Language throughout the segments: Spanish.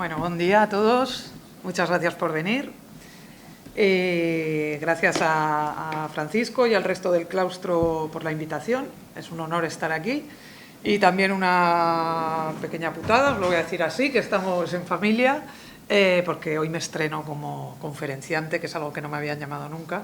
Bueno, buen día a todos. Muchas gracias por venir. Gracias a Francisco y al resto del claustro por la invitación. Es un honor estar aquí. Y también una pequeña putada, os lo voy a decir así, que estamos en familia, porque hoy me estreno como conferenciante, que es algo que no me habían llamado nunca.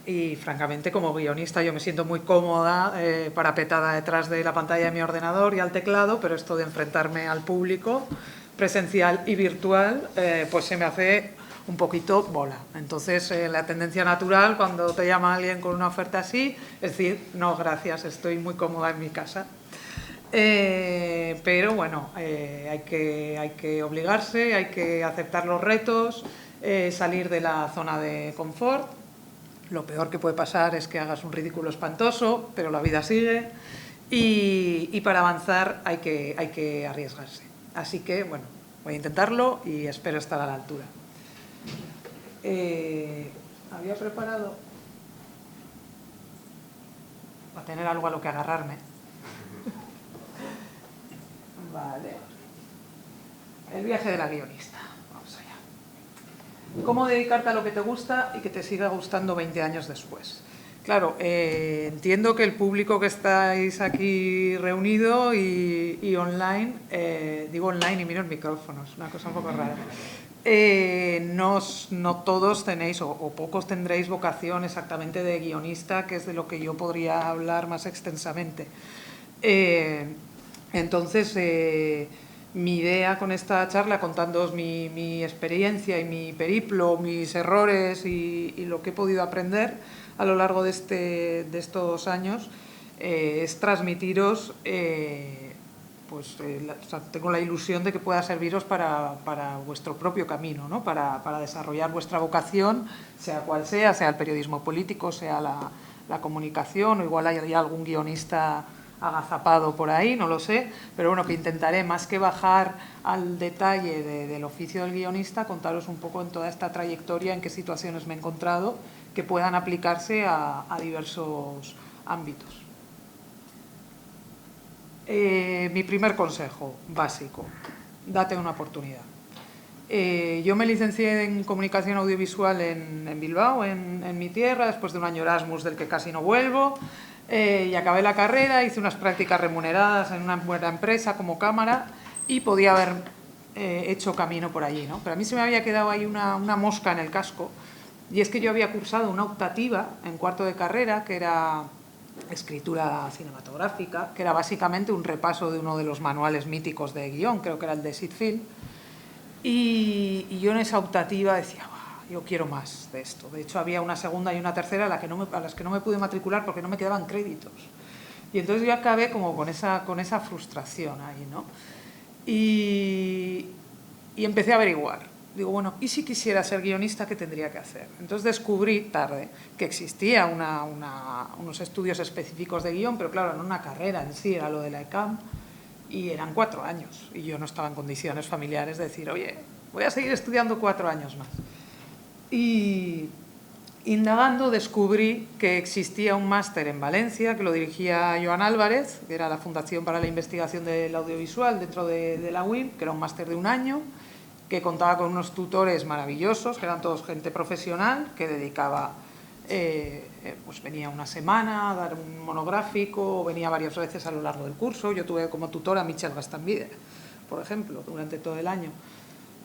Y francamente, como guionista, yo me siento muy cómoda, parapetada detrás de la pantalla de mi ordenador y al teclado, pero esto de enfrentarme al público presencial y virtual, pues se me hace un poquito bola. Entonces, la tendencia natural cuando te llama alguien con una oferta así es decir, no, gracias, estoy muy cómoda en mi casa. Pero bueno, hay que obligarse, hay que aceptar los retos, salir de la zona de confort. Lo peor que puede pasar es que hagas un ridículo espantoso, pero la vida sigue y para avanzar hay que arriesgarse. Así que, bueno, voy a intentarlo y espero estar a la altura. Había preparado para tener algo a lo que agarrarme. Vale. El viaje de la guionista. Vamos allá. ¿Cómo dedicarte a lo que te gusta y que te siga gustando 20 años después? Claro, entiendo que el público que estáis aquí reunido y online, digo online y miro el micrófono, es una cosa un poco rara. No todos tenéis o pocos tendréis vocación exactamente de guionista, que es de lo que yo podría hablar más extensamente. Entonces, mi idea con esta charla, contándoos mi experiencia y mi periplo, mis errores y lo que he podido aprender a lo largo de estos años, es transmitiros, tengo la ilusión de que pueda serviros para vuestro propio camino, ¿no? para desarrollar vuestra vocación, sea cual sea el periodismo político, sea la comunicación, o igual hay algún guionista agazapado por ahí, no lo sé, pero bueno, que intentaré, más que bajar al detalle del oficio del guionista, contaros un poco en toda esta trayectoria, en qué situaciones me he encontrado, que puedan aplicarse a diversos ámbitos. Mi primer consejo básico, date una oportunidad. Yo me licencié en comunicación audiovisual en Bilbao, en mi tierra, después de un año Erasmus del que casi no vuelvo, y acabé la carrera, hice unas prácticas remuneradas en una buena empresa como cámara y podía haber hecho camino por allí, ¿no? Pero a mí se me había quedado ahí una mosca en el casco, y es que yo había cursado una optativa en cuarto de carrera, que era escritura cinematográfica, que era básicamente un repaso de uno de los manuales míticos de guión, creo que era el de Sid Field, y yo en esa optativa decía, yo quiero más de esto. De hecho, había una segunda y una tercera a las que no me pude matricular porque no me quedaban créditos. Y entonces yo acabé como con esa frustración ahí, ¿no? Y empecé a averiguar. Digo, bueno, ¿y si quisiera ser guionista, qué tendría que hacer? Entonces descubrí tarde que existía unos estudios específicos de guión, pero claro, no una carrera en sí, era lo de la ECAM, y eran 4 años. Y yo no estaba en condiciones familiares de decir, oye, voy a seguir estudiando 4 años más. Y indagando descubrí que existía un máster en Valencia, que lo dirigía Joan Álvarez, que era la Fundación para la Investigación del Audiovisual dentro de la UIM, que era un máster de 1 año, que contaba con unos tutores maravillosos, que eran todos gente profesional, que dedicaba, pues venía una semana a dar un monográfico, venía varias veces a lo largo del curso. Yo tuve como tutora a Michel Gastambide, por ejemplo, durante todo el año.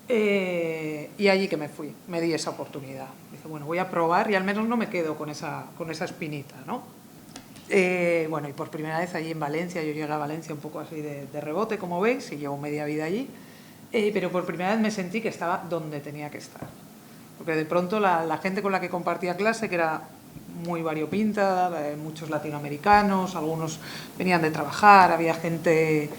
Y allí que me fui, me di esa oportunidad. Dije, bueno, voy a probar y al menos no me quedo con esa espinita, ¿no? Bueno, y por primera vez allí en Valencia, yo llegué a Valencia un poco así de rebote, como veis, y llevo media vida allí. Pero por primera vez me sentí que estaba donde tenía que estar. Porque de pronto la gente con la que compartía clase, que era muy variopinta, muchos latinoamericanos, algunos venían de trabajar, había gente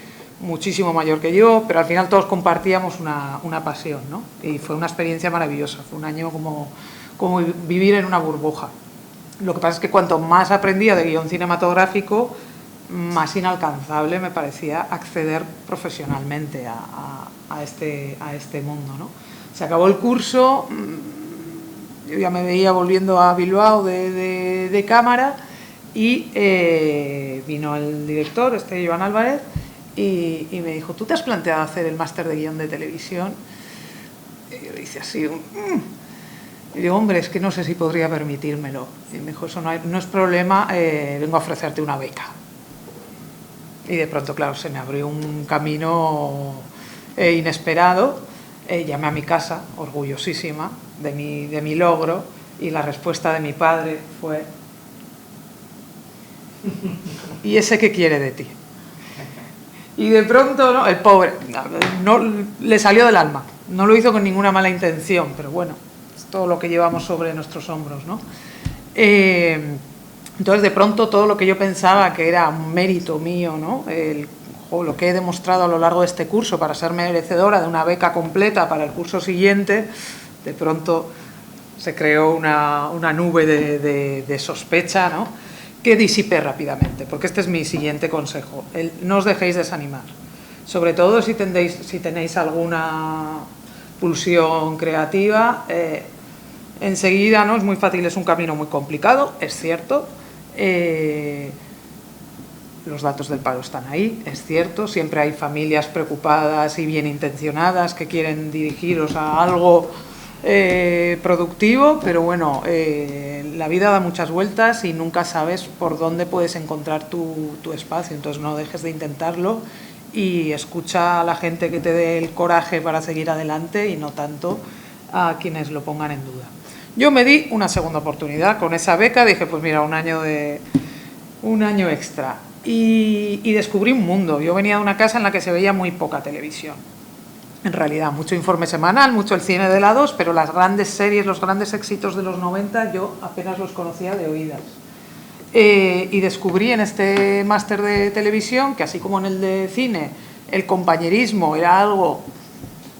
muchísimo mayor que yo, pero al final todos compartíamos una pasión, ¿no? Y fue una experiencia maravillosa, fue un año como vivir en una burbuja. Lo que pasa es que cuanto más aprendía de guión cinematográfico, más inalcanzable me parecía acceder profesionalmente a este mundo, ¿no? Se acabó el curso, yo ya me veía volviendo a Bilbao de cámara y vino el director, Joan Álvarez, y me dijo, ¿tú te has planteado hacer el máster de guión de televisión? Y yo le hice así, y digo, hombre, es que no sé si podría permitírmelo. Y me dijo, eso no es problema, vengo a ofrecerte una beca. Y de pronto, claro, se me abrió un camino inesperado. Llamé a mi casa, orgullosísima de mi logro, y la respuesta de mi padre fue: ¿y ese qué quiere de ti? Y de pronto, ¿no? El pobre, no, le salió del alma, no lo hizo con ninguna mala intención, pero bueno, es todo lo que llevamos sobre nuestros hombros, ¿no? Entonces, de pronto, todo lo que yo pensaba que era un mérito mío, ¿no? Lo que he demostrado a lo largo de este curso para ser merecedora de una beca completa para el curso siguiente, de pronto se creó una nube de sospecha, ¿no? Que disipé rápidamente, porque este es mi siguiente consejo: no os dejéis desanimar, sobre todo si tenéis alguna pulsión creativa. Enseguida, ¿no? Es muy fácil, es un camino muy complicado, es cierto. Los datos del paro están ahí, es cierto, siempre hay familias preocupadas y bien intencionadas que quieren dirigiros a algo productivo, pero bueno, la vida da muchas vueltas y nunca sabes por dónde puedes encontrar tu espacio, entonces no dejes de intentarlo y escucha a la gente que te dé el coraje para seguir adelante y no tanto a quienes lo pongan en duda. Yo me di una segunda oportunidad con esa beca, dije, pues mira, un año extra. Y descubrí un mundo. Yo venía de una casa en la que se veía muy poca televisión. En realidad, mucho informe semanal, mucho el cine de la 2, pero las grandes series, los grandes éxitos de los 90, yo apenas los conocía de oídas. Y descubrí en este máster de televisión que, así como en el de cine, el compañerismo era algo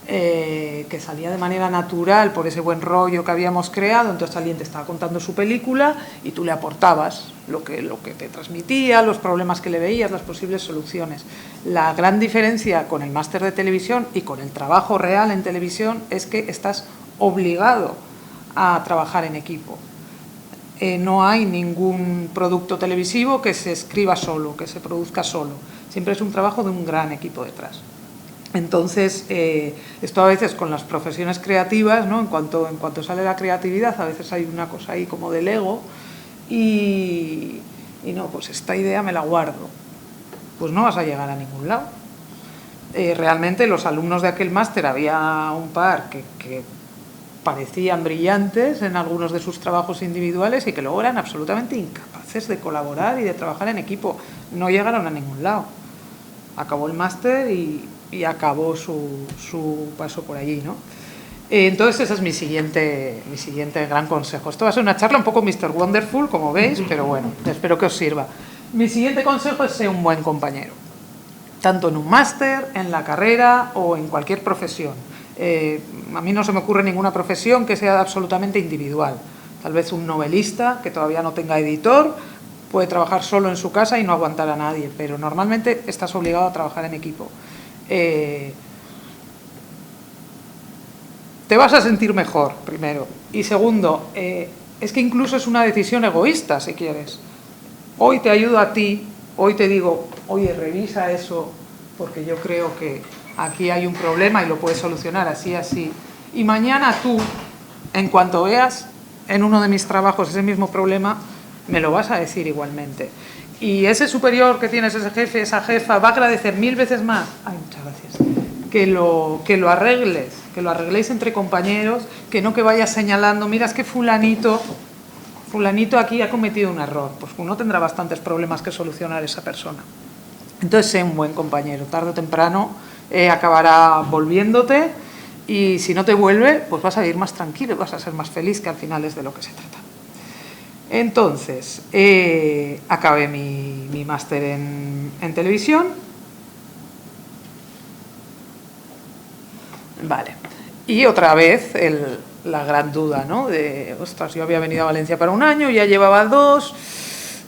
que salía de manera natural por ese buen rollo que habíamos creado. Entonces alguien te estaba contando su película y tú le aportabas lo que te transmitía, los problemas que le veías, las posibles soluciones. La gran diferencia con el máster de televisión y con el trabajo real en televisión es que estás obligado a trabajar en equipo. No hay ningún producto televisivo que se escriba solo, que se produzca solo. Siempre es un trabajo de un gran equipo detrás. Entonces, esto a veces con las profesiones creativas, ¿no? En cuanto sale la creatividad, a veces hay una cosa ahí como del ego y no, pues esta idea me la guardo. Pues no vas a llegar a ningún lado. Realmente los alumnos de aquel máster, había un par que parecían brillantes en algunos de sus trabajos individuales y que luego eran absolutamente incapaces de colaborar y de trabajar en equipo. No llegaron a ningún lado. Acabó el máster y acabó su paso por allí, ¿no? Entonces ese es mi siguiente gran consejo. Esto va a ser una charla un poco Mr. Wonderful, como veis, pero bueno, espero que os sirva. Mi siguiente consejo es ser un buen compañero, tanto en un máster, en la carrera o en cualquier profesión. A mí no se me ocurre ninguna profesión que sea absolutamente individual. Tal vez un novelista que todavía no tenga editor puede trabajar solo en su casa y no aguantar a nadie, pero normalmente estás obligado a trabajar en equipo. Te vas a sentir mejor, primero. Y segundo, es que incluso es una decisión egoísta, si quieres. Hoy te ayudo a ti, hoy te digo, oye, revisa eso, porque yo creo que aquí hay un problema y lo puedes solucionar así, así. Y mañana tú, en cuanto veas en uno de mis trabajos ese mismo problema, me lo vas a decir igualmente. Y ese superior que tienes, ese jefe, esa jefa, va a agradecer 1000 veces más, ay, muchas gracias, que lo arregléis entre compañeros, que no que vayas señalando, mira, es que fulanito aquí ha cometido un error. Pues uno tendrá bastantes problemas que solucionar esa persona. Entonces, sé un buen compañero, tarde o temprano acabará volviéndote, y si no te vuelve, pues vas a ir más tranquilo, vas a ser más feliz, que al final es de lo que se trata. Entonces, acabé mi máster en televisión. Vale. Y otra vez la gran duda, ¿no? De, ostras, yo había venido a Valencia para un año, ya llevaba 2,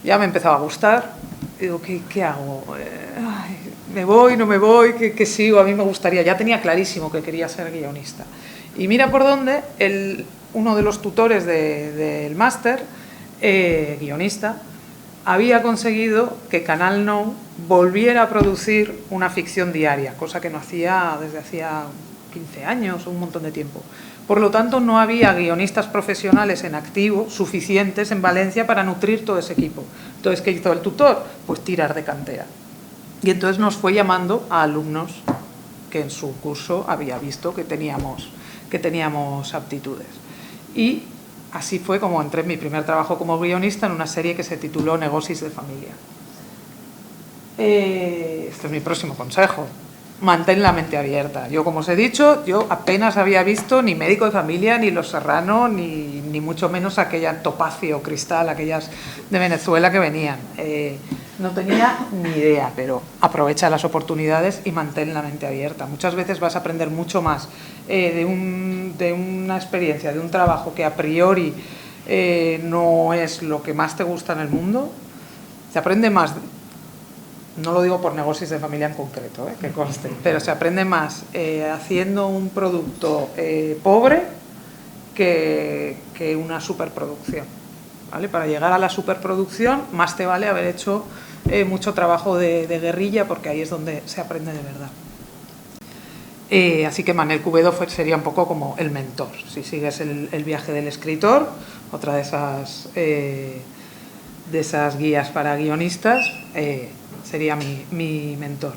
ya me empezaba a gustar. Digo, ¿qué hago? Ay, ¿me voy, no me voy? ¿Qué sigo? A mí me gustaría, ya tenía clarísimo que quería ser guionista. Y mira por dónde uno de los tutores del máster, guionista, había conseguido que Canal Nou volviera a producir una ficción diaria, cosa que no hacía desde hacía 15 años o un montón de tiempo. Por lo tanto, no había guionistas profesionales en activo suficientes en Valencia para nutrir todo ese equipo. Entonces, ¿qué hizo el tutor? Pues tirar de cantera. Y entonces nos fue llamando a alumnos que en su curso había visto que teníamos aptitudes. Y así fue como entré en mi primer trabajo como guionista en una serie que se tituló Negocis de familia. Este es mi próximo consejo. Mantén la mente abierta. Yo, como os he dicho, yo apenas había visto ni Médico de Familia, ni Los Serrano, ni mucho menos aquella Topacio, Cristal, aquellas de Venezuela que venían. No tenía ni idea, pero aprovecha las oportunidades y mantén la mente abierta. Muchas veces vas a aprender mucho más de una experiencia, de un trabajo que a priori no es lo que más te gusta en el mundo. Se aprende más. No lo digo por Negocis de Familia en concreto, que conste, pero se aprende más haciendo un producto pobre que una superproducción, ¿vale? Para llegar a la superproducción más te vale haber hecho mucho trabajo de guerrilla, porque ahí es donde se aprende de verdad. Así que Manel Cubedo sería un poco como el mentor. Si sigues el viaje del escritor, otra de esas guías para guionistas, sería mi mentor.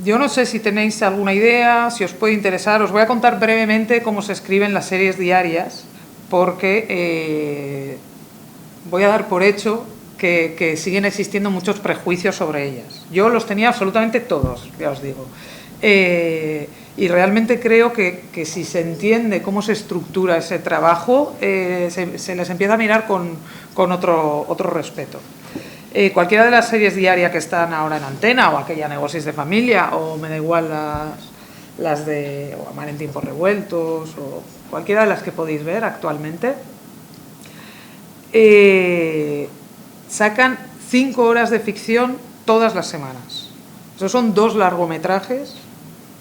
Yo no sé si tenéis alguna idea, si os puede interesar. Os voy a contar brevemente cómo se escriben las series diarias, porque voy a dar por hecho que siguen existiendo muchos prejuicios sobre ellas. Yo los tenía absolutamente todos, ya os digo. Y realmente creo que si se entiende cómo se estructura ese trabajo, se les empieza a mirar con otro respeto. Cualquiera de las series diarias que están ahora en antena, o aquella Negocis de Familia, o me da igual las de Amar en tiempos revueltos, o cualquiera de las que podéis ver actualmente, sacan 5 horas de ficción todas las semanas. Esos son 2 largometrajes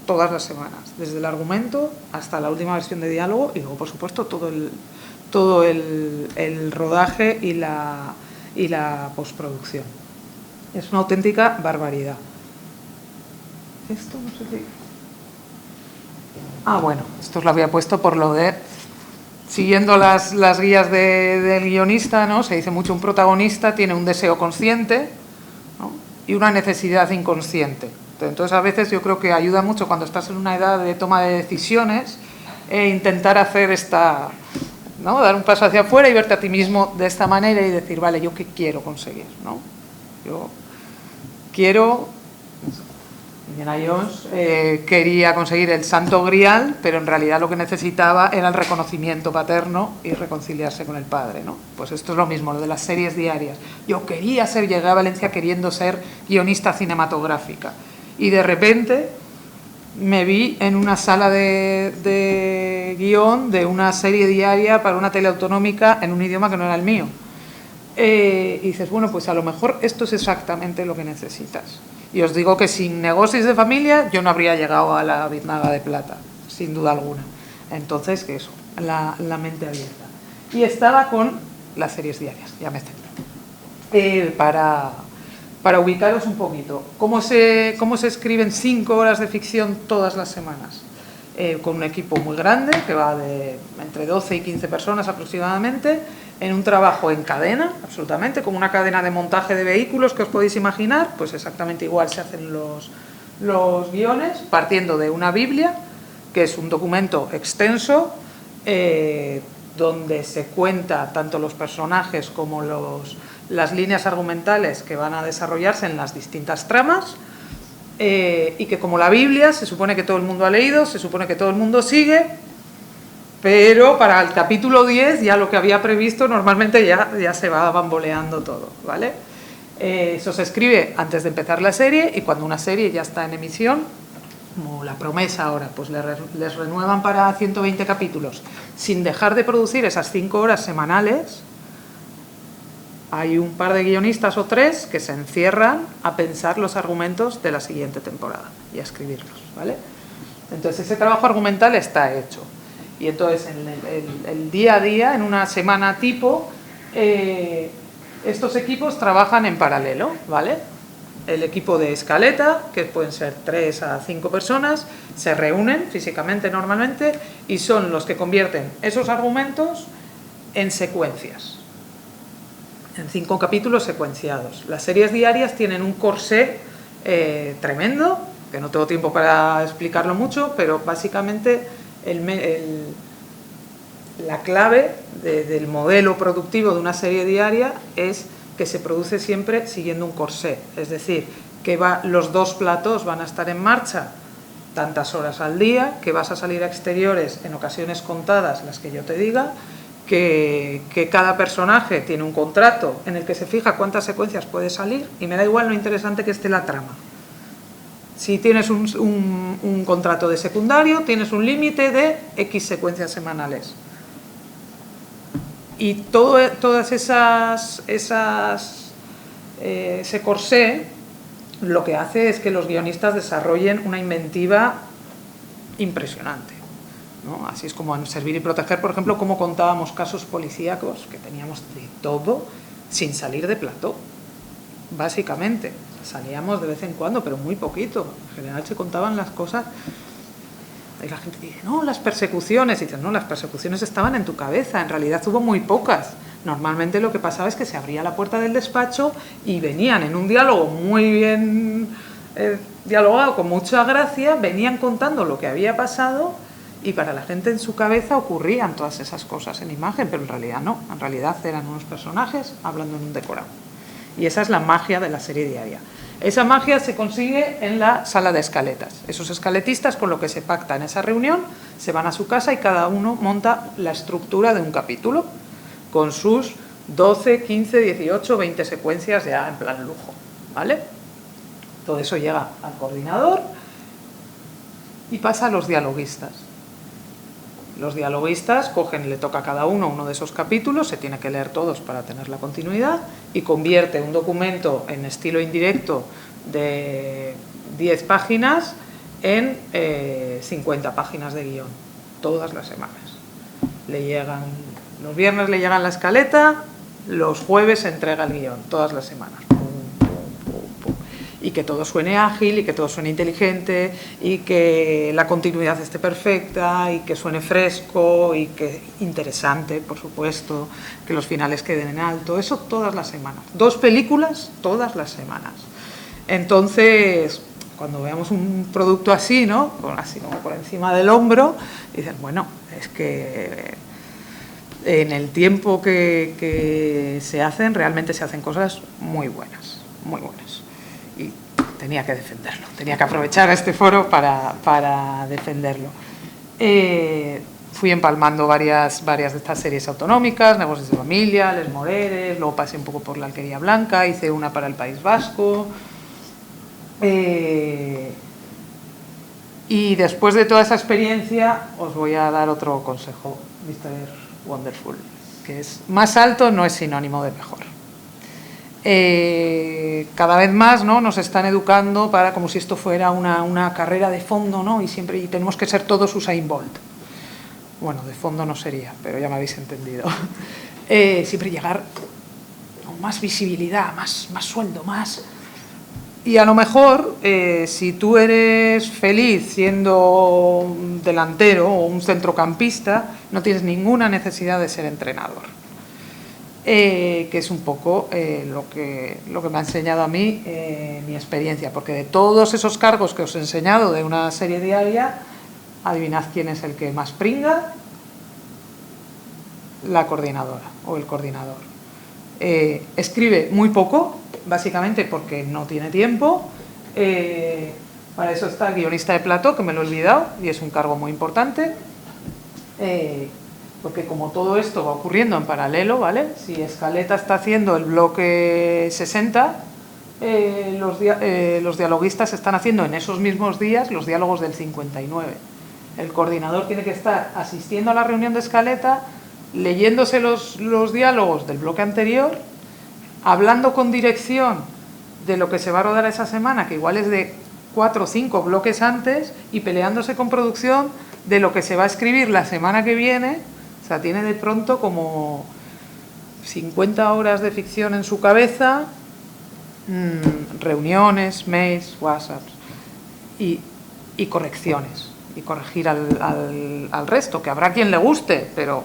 todas las semanas, desde el argumento hasta la última versión de diálogo, y luego, por supuesto, todo el rodaje y la postproducción. Es una auténtica barbaridad. Esto no sé si... Bueno, esto os lo había puesto por lo de... Siguiendo las guías del guionista, ¿no? Se dice mucho: un protagonista tiene un deseo consciente, ¿no? Y una necesidad inconsciente. Entonces, a veces yo creo que ayuda mucho cuando estás en una edad de toma de decisiones, intentar hacer ¿no? Dar un paso hacia afuera y verte a ti mismo de esta manera y decir, vale, ¿yo qué quiero conseguir? ¿No? Yo quiero... Indiana Jones quería conseguir el santo grial, pero en realidad lo que necesitaba era el reconocimiento paterno y reconciliarse con el padre, ¿no? Pues esto es lo mismo, lo de las series diarias. Yo llegué a Valencia queriendo ser guionista cinematográfica, y de repente me vi en una sala de guión de una serie diaria para una tele autonómica en un idioma que no era el mío. Y dices, bueno, pues a lo mejor esto es exactamente lo que necesitas. Y os digo que sin Negocis de Familia yo no habría llegado a la Biznaga de Plata, sin duda alguna. Entonces, que eso, la mente abierta. Y estaba con las series diarias, ya me centro. Para ubicaros un poquito, ¿cómo se escriben 5 horas de ficción todas las semanas? Con un equipo muy grande, que va de entre 12 y 15 personas aproximadamente, en un trabajo en cadena, absolutamente, como una cadena de montaje de vehículos que os podéis imaginar, pues exactamente igual se hacen los guiones, partiendo de una Biblia, que es un documento extenso, donde se cuenta tanto los personajes como las líneas argumentales que van a desarrollarse en las distintas tramas, y que, como la Biblia, se supone que todo el mundo ha leído, se supone que todo el mundo sigue, pero para el capítulo 10 ya lo que había previsto normalmente ya se va bamboleando todo, ¿vale? Eso se escribe antes de empezar la serie, y cuando una serie ya está en emisión, como La Promesa ahora, pues les renuevan para 120 capítulos, sin dejar de producir esas 5 horas semanales. Hay un par de guionistas o 3 que se encierran a pensar los argumentos de la siguiente temporada y a escribirlos, ¿vale? Entonces ese trabajo argumental está hecho. Y entonces en el día a día, en una semana tipo, Estos equipos trabajan en paralelo, ¿vale? El equipo de escaleta, que pueden ser 3 a 5 personas, se reúnen físicamente normalmente y son los que convierten esos argumentos en secuencias, en 5 capítulos secuenciados. Las series diarias tienen un corsé tremendo, que no tengo tiempo para explicarlo mucho, pero básicamente la clave del modelo productivo de una serie diaria es que se produce siempre siguiendo un corsé, es decir, que los 2 platós van a estar en marcha tantas horas al día, que vas a salir a exteriores en ocasiones contadas, las que yo te diga, que cada personaje tiene un contrato en el que se fija cuántas secuencias puede salir, y me da igual lo interesante que esté la trama. Si tienes un contrato de secundario, tienes un límite de X secuencias semanales. Y todas ese corsé lo que hace es que los guionistas desarrollen una inventiva impresionante, ¿no? Así es como en Servir y Proteger, por ejemplo, cómo contábamos casos policíacos, que teníamos de todo sin salir de plató, básicamente. Salíamos de vez en cuando, pero muy poquito. En general se contaban las cosas. Y la gente dice, no, las persecuciones. Y dices, no, las persecuciones estaban en tu cabeza. En realidad hubo muy pocas. Normalmente lo que pasaba es que se abría la puerta del despacho y venían en un diálogo muy bien dialogado, con mucha gracia, venían contando lo que había pasado y para la gente en su cabeza ocurrían todas esas cosas en imagen, pero en realidad no. En realidad eran unos personajes hablando en un decorado. Y esa es la magia de la serie diaria. Esa magia se consigue en la sala de escaletas. Esos escaletistas, con lo que se pacta en esa reunión, se van a su casa y cada uno monta la estructura de un capítulo con sus 12, 15, 18, 20 secuencias ya en plan lujo, ¿vale? Todo eso llega al coordinador y pasa a los dialoguistas. Los dialoguistas cogen, le toca a cada uno de esos capítulos, se tiene que leer todos para tener la continuidad, y convierte un documento en estilo indirecto de 10 páginas en 50 páginas de guión, todas las semanas. Los viernes le llegan la escaleta, los jueves se entrega el guión, todas las semanas. Y que todo suene ágil, y que todo suene inteligente, y que la continuidad esté perfecta, y que suene fresco, y que interesante, por supuesto, que los finales queden en alto, eso todas las semanas. 2 películas todas las semanas. Entonces, cuando veamos un producto así, ¿no? Así como por encima del hombro, dicen, bueno, es que en el tiempo que se hacen, realmente se hacen cosas muy buenas, muy buenas. Y tenía que defenderlo, tenía que aprovechar este foro para defenderlo. Fui empalmando varias de estas series autonómicas, Negocios de Familia, Les Moreres, luego pasé un poco por La Alquería Blanca, hice una para el País Vasco. Y después de toda esa experiencia os voy a dar otro consejo, Mr. Wonderful, que es: más alto no es sinónimo de mejor. Cada vez más, ¿no?, nos están educando para como si esto fuera una carrera de fondo, ¿no? Y tenemos que ser todos Usain Bolt. Bueno, de fondo no sería, pero ya me habéis entendido. Siempre llegar a más visibilidad, más sueldo, más. Y a lo mejor, si tú eres feliz siendo un delantero o un centrocampista, no tienes ninguna necesidad de ser entrenador. Que es un poco lo que me ha enseñado a mí mi experiencia, porque de todos esos cargos que os he enseñado de una serie diaria, adivinad quién es el que más pringa: la coordinadora o el coordinador. Escribe muy poco, básicamente porque no tiene tiempo. Para eso está el guionista de plató, que me lo he olvidado, y es un cargo muy importante. Porque como todo esto va ocurriendo en paralelo, ¿vale? Si Escaleta está haciendo el bloque 60, los dialoguistas están haciendo en esos mismos días los diálogos del 59. El coordinador tiene que estar asistiendo a la reunión de Escaleta, leyéndose los diálogos del bloque anterior, hablando con dirección de lo que se va a rodar esa semana, que igual es de 4 o 5 bloques antes, y peleándose con producción de lo que se va a escribir la semana que viene. O sea, tiene de pronto como 50 horas de ficción en su cabeza, reuniones, mails, WhatsApps y correcciones, y corregir al resto, que habrá quien le guste, pero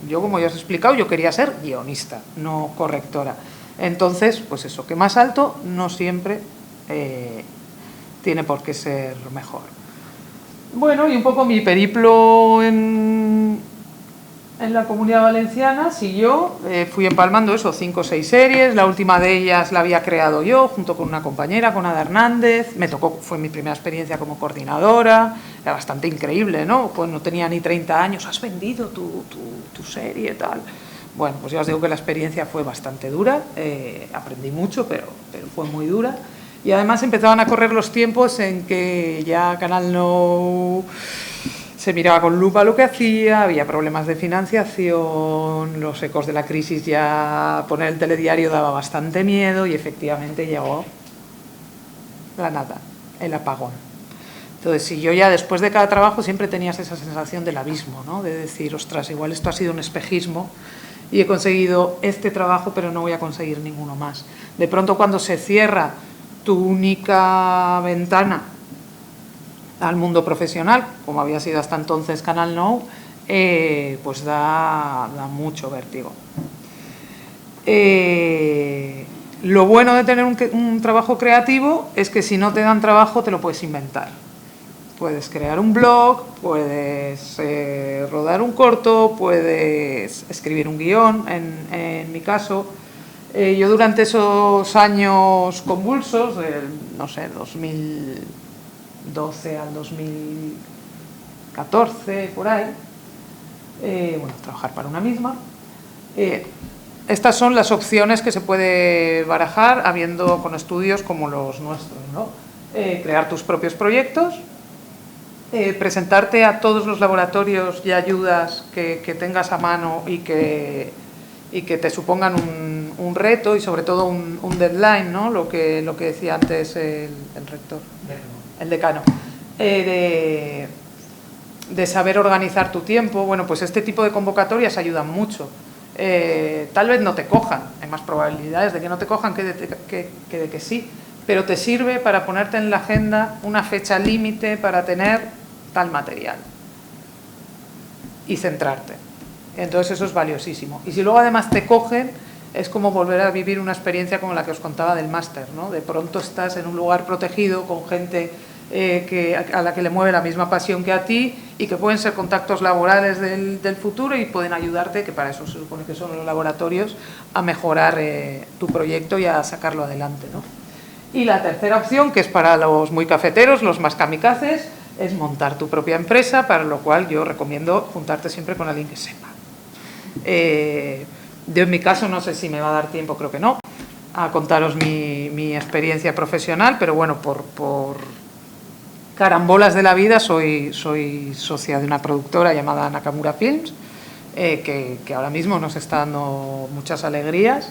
yo, como ya os he explicado, yo quería ser guionista, no correctora. Entonces, pues eso, que más alto no siempre tiene por qué ser mejor. Bueno, y un poco mi periplo en la Comunidad Valenciana siguió, fui empalmando eso, 5 o 6 series, la última de ellas la había creado yo, junto con una compañera, con Ada Hernández, me tocó, fue mi primera experiencia como coordinadora, era bastante increíble, ¿no? Pues no tenía ni 30 años, has vendido tu serie y tal. Bueno, pues ya os digo que la experiencia fue bastante dura, aprendí mucho, pero fue muy dura. Y además empezaban a correr los tiempos en que ya Canal Nou se miraba con lupa lo que hacía, había problemas de financiación, los ecos de la crisis, ya poner el telediario daba bastante miedo y efectivamente llegó la nada, el apagón. Entonces, si yo ya después de cada trabajo siempre tenías esa sensación del abismo, ¿no? De decir, ostras, igual esto ha sido un espejismo y he conseguido este trabajo, pero no voy a conseguir ninguno más. De pronto, cuando se cierra tu única ventana al mundo profesional, como había sido hasta entonces Canal Nou, pues da mucho vértigo. Lo bueno de tener un trabajo creativo es que si no te dan trabajo te lo puedes inventar. Puedes crear un blog, puedes rodar un corto, puedes escribir un guión. En mi caso, yo durante esos años convulsos, no sé, 2012 al 2014, por ahí, bueno, trabajar para una misma. Estas son las opciones que se puede barajar habiendo con estudios como los nuestros, ¿no? Crear tus propios proyectos, presentarte a todos los laboratorios y ayudas que tengas a mano y que te supongan un reto y sobre todo un deadline, ¿no? Lo que decía antes el rector, el decano, de saber organizar tu tiempo. Bueno, pues este tipo de convocatorias ayudan mucho. Tal vez no te cojan, hay más probabilidades de que no te cojan que de que sí, pero te sirve para ponerte en la agenda una fecha límite para tener tal material y centrarte. Entonces eso es valiosísimo. Y si luego además te cogen, es como volver a vivir una experiencia como la que os contaba del máster, ¿no? De pronto estás en un lugar protegido con gente a la que le mueve la misma pasión que a ti y que pueden ser contactos laborales del futuro y pueden ayudarte, que para eso se supone que son los laboratorios, a mejorar tu proyecto y a sacarlo adelante, ¿no? Y la tercera opción, que es para los muy cafeteros, los más kamikazes, es montar tu propia empresa, para lo cual yo recomiendo juntarte siempre con alguien que sepa. Yo en mi caso no sé si me va a dar tiempo, creo que no, a contaros mi experiencia profesional, pero bueno, por carambolas de la vida soy socia de una productora llamada Nakamura Films, que ahora mismo nos está dando muchas alegrías,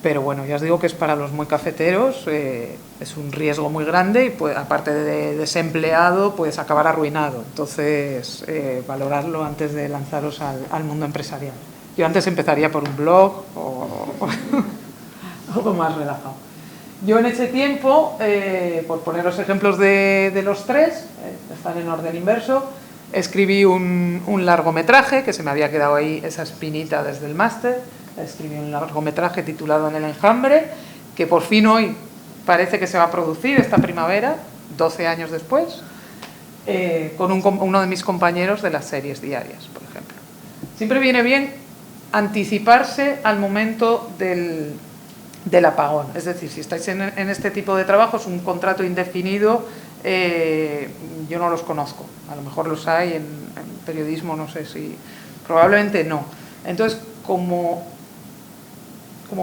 pero bueno, ya os digo que es para los muy cafeteros, es un riesgo muy grande y aparte de desempleado puedes acabar arruinado. Entonces, valorarlo antes de lanzaros al mundo empresarial. Yo antes empezaría por un blog o algo más relajado. Yo en ese tiempo, por poneros ejemplos de los tres, están en orden inverso, escribí un largometraje, que se me había quedado ahí esa espinita desde el máster. Escribí un largometraje titulado En el enjambre, que por fin hoy parece que se va a producir esta primavera, 12 años después, con uno de mis compañeros de las series diarias, por ejemplo. Siempre viene bien anticiparse al momento del apagón. Es decir, si estáis en este tipo de trabajos, un contrato indefinido, yo no los conozco. A lo mejor los hay en periodismo, no sé si... Probablemente no. Entonces, como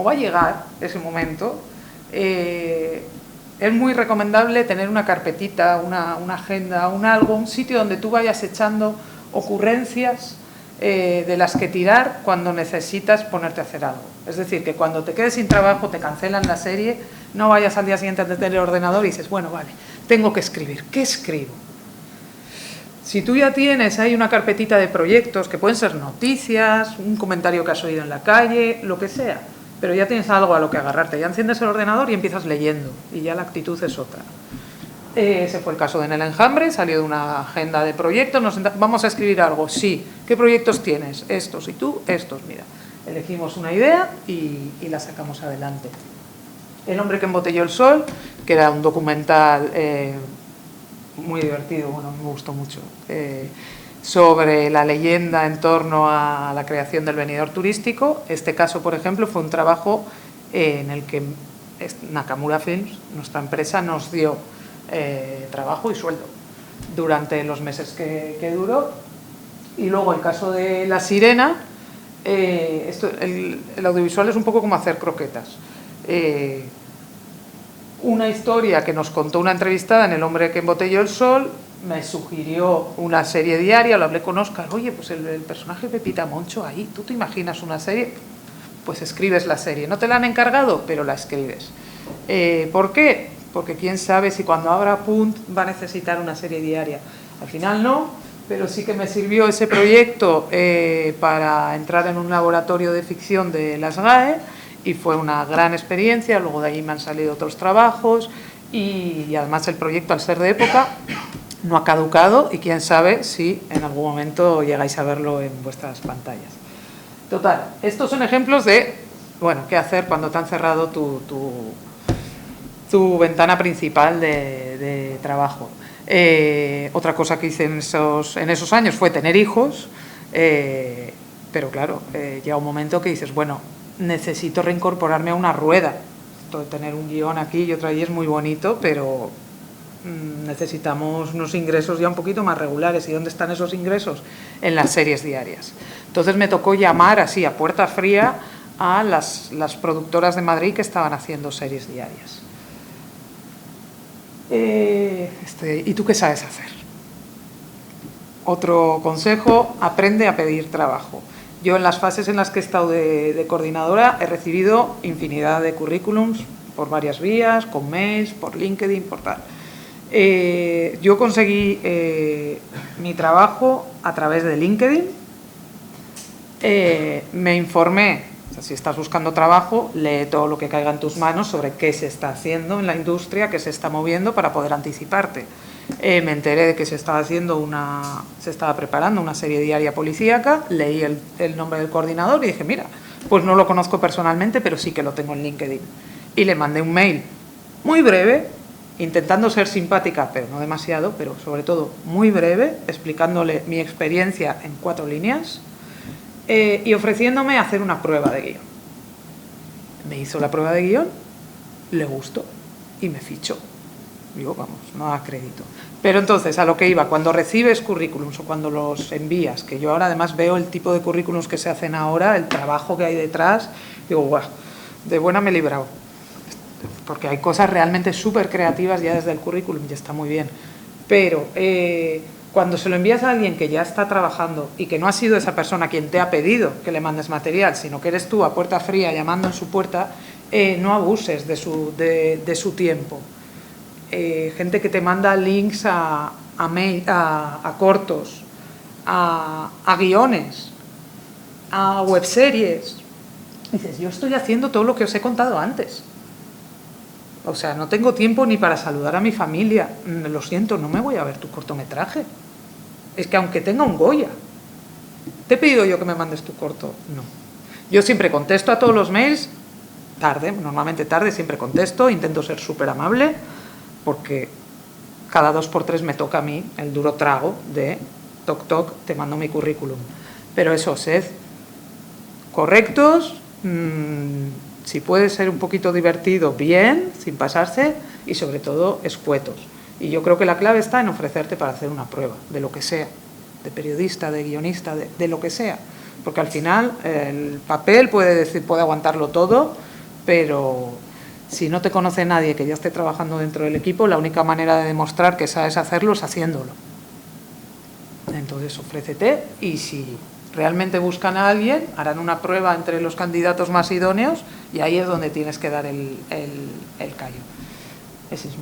va a llegar ese momento, es muy recomendable tener una carpetita, una agenda, un sitio donde tú vayas echando ocurrencias de las que tirar cuando necesitas ponerte a hacer algo. Es decir, que cuando te quedes sin trabajo, te cancelan la serie, no vayas al día siguiente a tener el ordenador y dices, bueno, vale, tengo que escribir. ¿Qué escribo? Si tú ya tienes ahí una carpetita de proyectos, que pueden ser noticias, un comentario que has oído en la calle, lo que sea, pero ya tienes algo a lo que agarrarte, ya enciendes el ordenador y empiezas leyendo, y ya la actitud es otra. Ese fue el caso de En el Enjambre, salió de una agenda de proyectos, vamos a escribir algo, sí, ¿qué proyectos tienes? Estos, y tú, estos, mira. Elegimos una idea y la sacamos adelante. El hombre que embotelló el sol, que era un documental muy divertido, bueno, me gustó mucho, sobre la leyenda en torno a la creación del venidor turístico. Este caso, por ejemplo, fue un trabajo en el que Nakamura Films, nuestra empresa, nos dio trabajo y sueldo durante los meses que duró. Y luego el caso de La Sirena, el audiovisual es un poco como hacer croquetas. Una historia que nos contó una entrevistada en El hombre que embotelló el sol, me sugirió una serie diaria, lo hablé con Óscar, oye, pues el personaje Pepita Moncho ahí, ¿tú te imaginas una serie? Pues escribes la serie, no te la han encargado, pero la escribes. ¿Por qué? Porque quién sabe si cuando abra Punt va a necesitar una serie diaria. Al final no, pero sí que me sirvió ese proyecto para entrar en un laboratorio de ficción de las GAE, y fue una gran experiencia. Luego de ahí me han salido otros trabajos y además el proyecto, al ser de época, no ha caducado, y quién sabe si en algún momento llegáis a verlo en vuestras pantallas. Total, estos son ejemplos de, bueno, qué hacer cuando te han cerrado tu ventana principal de trabajo. Otra cosa que hice en esos años fue tener hijos, pero claro, llega un momento que dices, bueno, necesito reincorporarme a una rueda. Esto de tener un guión aquí y otro allí es muy bonito, pero necesitamos unos ingresos ya un poquito más regulares. ¿Y dónde están esos ingresos? En las series diarias. Entonces me tocó llamar así a puerta fría a las productoras de Madrid que estaban haciendo series diarias. ¿Y tú qué sabes hacer? Otro consejo, aprende a pedir trabajo. Yo en las fases en las que he estado de coordinadora he recibido infinidad de currículums por varias vías, con mails, por LinkedIn, por tal. Yo conseguí mi trabajo a través de LinkedIn. Me informé, o sea, si estás buscando trabajo, lee todo lo que caiga en tus manos sobre qué se está haciendo en la industria, qué se está moviendo para poder anticiparte. Me enteré de que se estaba preparando una serie diaria policíaca, leí el nombre del coordinador y dije, mira, pues no lo conozco personalmente, pero sí que lo tengo en LinkedIn. Y le mandé un mail muy breve, intentando ser simpática, pero no demasiado, pero sobre todo muy breve, explicándole mi experiencia en 4 líneas y ofreciéndome hacer una prueba de guión. Me hizo la prueba de guión, le gustó y me fichó. Digo, vamos, no da crédito. Pero entonces, a lo que iba, cuando recibes currículums o cuando los envías, que yo ahora además veo el tipo de currículums que se hacen ahora, el trabajo que hay detrás, digo, guau, de buena me he librado. Porque hay cosas realmente súper creativas ya desde el currículum, ya está muy bien. Pero cuando se lo envías a alguien que ya está trabajando y que no ha sido esa persona quien te ha pedido que le mandes material, sino que eres tú a puerta fría llamando en su puerta, no abuses de su tiempo. Gente que te manda links a cortos, a guiones, a webseries. Dices, yo estoy haciendo todo lo que os he contado antes. O sea, no tengo tiempo ni para saludar a mi familia. Lo siento, no me voy a ver tu cortometraje. Es que aunque tenga un Goya, ¿te he pedido yo que me mandes tu corto? No. Yo siempre contesto a todos los mails, tarde, normalmente tarde, siempre contesto, intento ser súper amable, porque cada 2 por 3 me toca a mí el duro trago de toc toc, te mando mi currículum. Pero eso, sed correctos, si puede ser un poquito divertido, bien, sin pasarse, y sobre todo escuetos. Y yo creo que la clave está en ofrecerte para hacer una prueba, de lo que sea, de periodista, de guionista, de lo que sea. Porque al final el papel puede aguantarlo todo, pero si no te conoce nadie que ya esté trabajando dentro del equipo, la única manera de demostrar que sabes hacerlo es haciéndolo. Entonces ofrécete, y si realmente buscan a alguien, harán una prueba entre los candidatos más idóneos y ahí es donde tienes que dar el callo. Ese es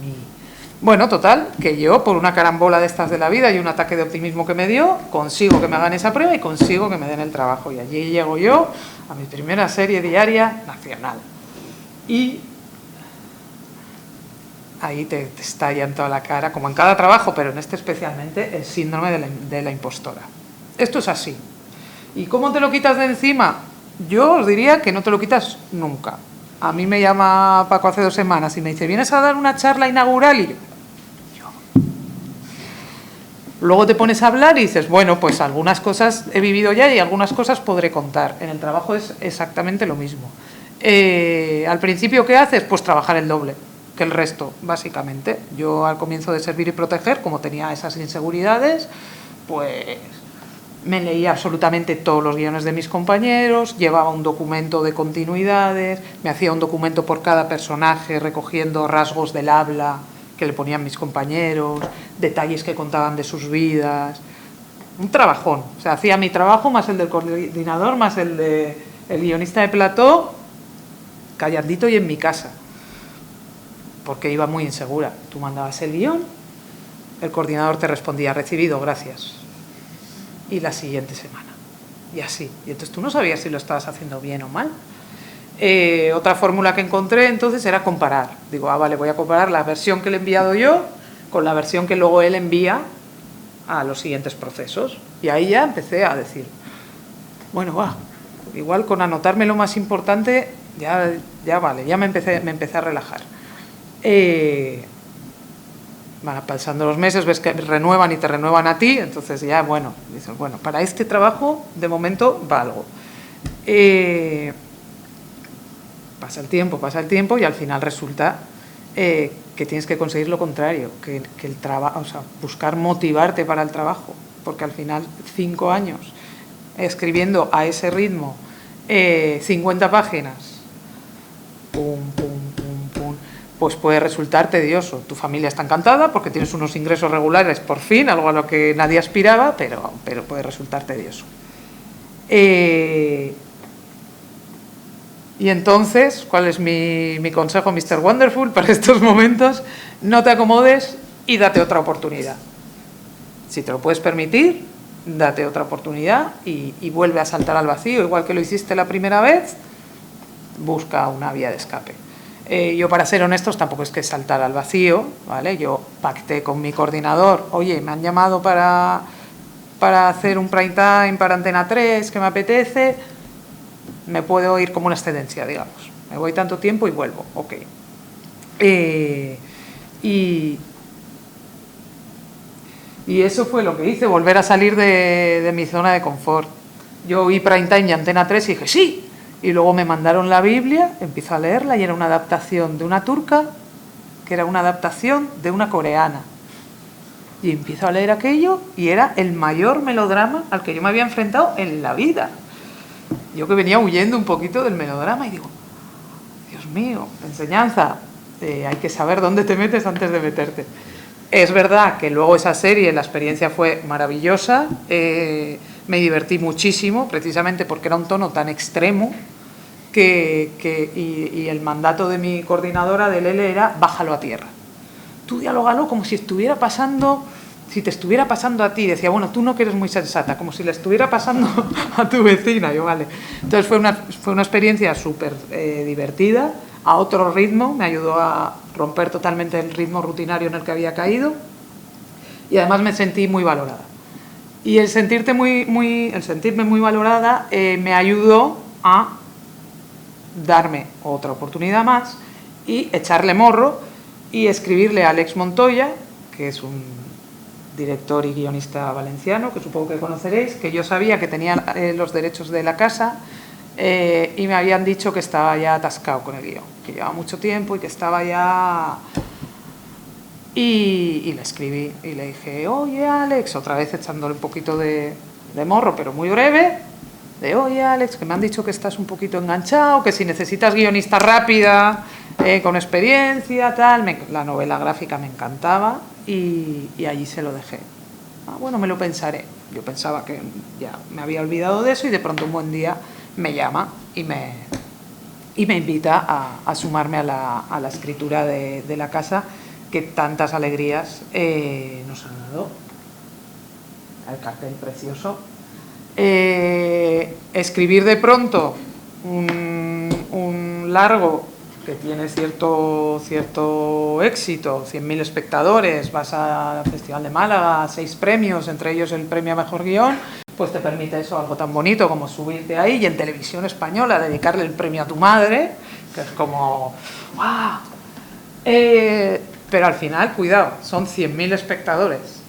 Bueno, total, que yo, por una carambola de estas de la vida y un ataque de optimismo que me dio, consigo que me hagan esa prueba y consigo que me den el trabajo. Y allí llego yo a mi primera serie diaria nacional. Y ahí te estalla en toda la cara, como en cada trabajo, pero en este especialmente, el síndrome de la impostora. Esto es así. ¿Y cómo te lo quitas de encima? Yo os diría que no te lo quitas nunca. A mí me llama Paco hace 2 semanas y me dice, ¿vienes a dar una charla inaugural? Y yo, luego te pones a hablar y dices, bueno, pues algunas cosas he vivido ya y algunas cosas podré contar. En el trabajo es exactamente lo mismo. Al principio, ¿qué haces? Pues trabajar el doble que el resto, básicamente. Yo al comienzo de Servir y Proteger, como tenía esas inseguridades, pues me leía absolutamente todos los guiones de mis compañeros, llevaba un documento de continuidades, me hacía un documento por cada personaje recogiendo rasgos del habla que le ponían mis compañeros, detalles que contaban de sus vidas. Un trabajón. O sea, hacía mi trabajo más el del coordinador, más el guionista de plató, calladito y en mi casa. Porque iba muy insegura. Tú mandabas el guión, el coordinador te respondía, recibido, gracias. Y la siguiente semana. Y así. Y entonces tú no sabías si lo estabas haciendo bien o mal. Otra fórmula que encontré entonces era comparar. Digo, vale, voy a comparar la versión que le he enviado yo con la versión que luego él envía a los siguientes procesos. Y ahí ya empecé a decir, bueno, igual con anotarme lo más importante, ya vale, ya me empecé a relajar. Van pasando los meses, ves que renuevan y te renuevan a ti, entonces ya, bueno, dices, bueno, para este trabajo de momento valgo. Pasa el tiempo y al final resulta que tienes que conseguir lo contrario, que el trabajo, o sea, buscar motivarte para el trabajo, porque al final 5 años escribiendo a ese ritmo 50 páginas, pum, pum, pum, pum, pues puede resultar tedioso. Tu familia está encantada porque tienes unos ingresos regulares, por fin, algo a lo que nadie aspiraba, pero puede resultar tedioso. Y entonces, ¿cuál es mi consejo, Mr. Wonderful, para estos momentos? No te acomodes y date otra oportunidad. Si te lo puedes permitir, date otra oportunidad y vuelve a saltar al vacío, igual que lo hiciste la primera vez, busca una vía de escape. Yo, para ser honestos, tampoco es que saltar al vacío, ¿vale? Yo pacté con mi coordinador, oye, me han llamado para hacer un prime time para Antena 3, que me apetece, me puedo ir como una excedencia, digamos. Me voy tanto tiempo y vuelvo, ok. Y eso fue lo que hice, volver a salir de mi zona de confort. Yo vi prime time y Antena 3 y dije, sí. Y luego me mandaron la Biblia, empiezo a leerla y era una adaptación de una turca, que era una adaptación de una coreana. Y empiezo a leer aquello y era el mayor melodrama al que yo me había enfrentado en la vida. Yo que venía huyendo un poquito del melodrama y digo, Dios mío, enseñanza, hay que saber dónde te metes antes de meterte. Es verdad que luego esa serie, la experiencia fue maravillosa, me divertí muchísimo, precisamente porque era un tono tan extremo y el mandato de mi coordinadora del L era bájalo a tierra. Tú dialógalo como si estuviera pasando, si te estuviera pasando a ti. Decía, bueno, tú no que eres muy sensata, como si le estuviera pasando a tu vecina. Yo, vale. Entonces fue una experiencia súper divertida, a otro ritmo, me ayudó a romper totalmente el ritmo rutinario en el que había caído y además me sentí muy valorada. Y el sentirme muy valorada me ayudó a darme otra oportunidad más y echarle morro y escribirle a Alex Montoya, que es un director y guionista valenciano, que supongo que conoceréis, que yo sabía que tenía los derechos de la casa y me habían dicho que estaba ya atascado con el guión, que llevaba mucho tiempo y que estaba ya... Y le escribí y le dije, oye Alex, otra vez echándole un poquito de morro, pero muy breve, de oye Alex, que me han dicho que estás un poquito enganchado, que si necesitas guionista rápida, con experiencia, tal, la novela gráfica me encantaba y allí se lo dejé. Bueno, me lo pensaré. Yo pensaba que ya me había olvidado de eso y de pronto un buen día me llama y me invita a sumarme a la escritura de la casa, que tantas alegrías nos han dado. El cartel precioso. Escribir de pronto un largo que tiene cierto éxito, 100.000 espectadores, vas al Festival de Málaga, 6 premios, entre ellos el premio a Mejor Guión, pues te permite eso, algo tan bonito como subirte ahí y en Televisión Española dedicarle el premio a tu madre, que es como ¡guau! Pero al final, cuidado, son 100.000 espectadores.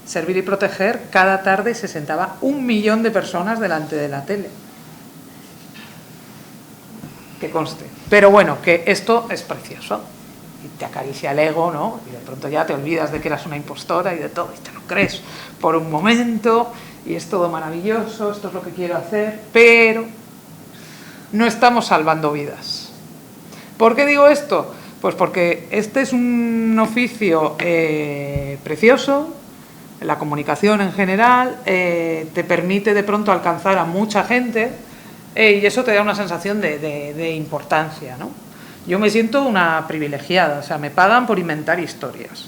Servir y Proteger, cada tarde se sentaba 1 millón de personas delante de la tele. Que conste. Pero bueno, que esto es precioso. Y te acaricia el ego, ¿no? Y de pronto ya te olvidas de que eras una impostora y de todo, y te lo crees por un momento, y es todo maravilloso, esto es lo que quiero hacer, pero no estamos salvando vidas. ¿Por qué digo esto? Pues porque este es un oficio precioso, la comunicación en general, te permite de pronto alcanzar a mucha gente, y eso te da una sensación de importancia, ¿no? Yo me siento una privilegiada, o sea, me pagan por inventar historias,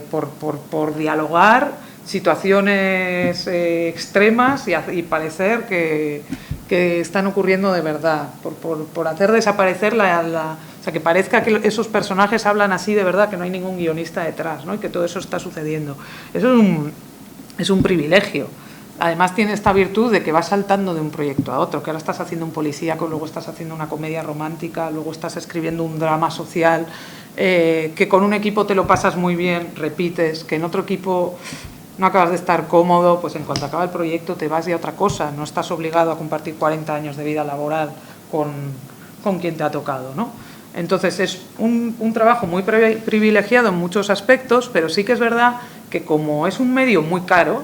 por dialogar situaciones extremas y parecer que están ocurriendo de verdad, por hacer desaparecer o sea, que parezca que esos personajes hablan así de verdad, que no hay ningún guionista detrás, ¿no? Y que todo eso está sucediendo. Eso es un privilegio. Además tiene esta virtud de que vas saltando de un proyecto a otro, que ahora estás haciendo un policíaco, luego estás haciendo una comedia romántica, luego estás escribiendo un drama social, que con un equipo te lo pasas muy bien, repites, que en otro equipo no acabas de estar cómodo, pues en cuanto acaba el proyecto te vas de otra cosa, no estás obligado a compartir 40 años de vida laboral con quien te ha tocado, ¿no? Entonces es un trabajo muy privilegiado en muchos aspectos, pero sí que es verdad que como es un medio muy caro,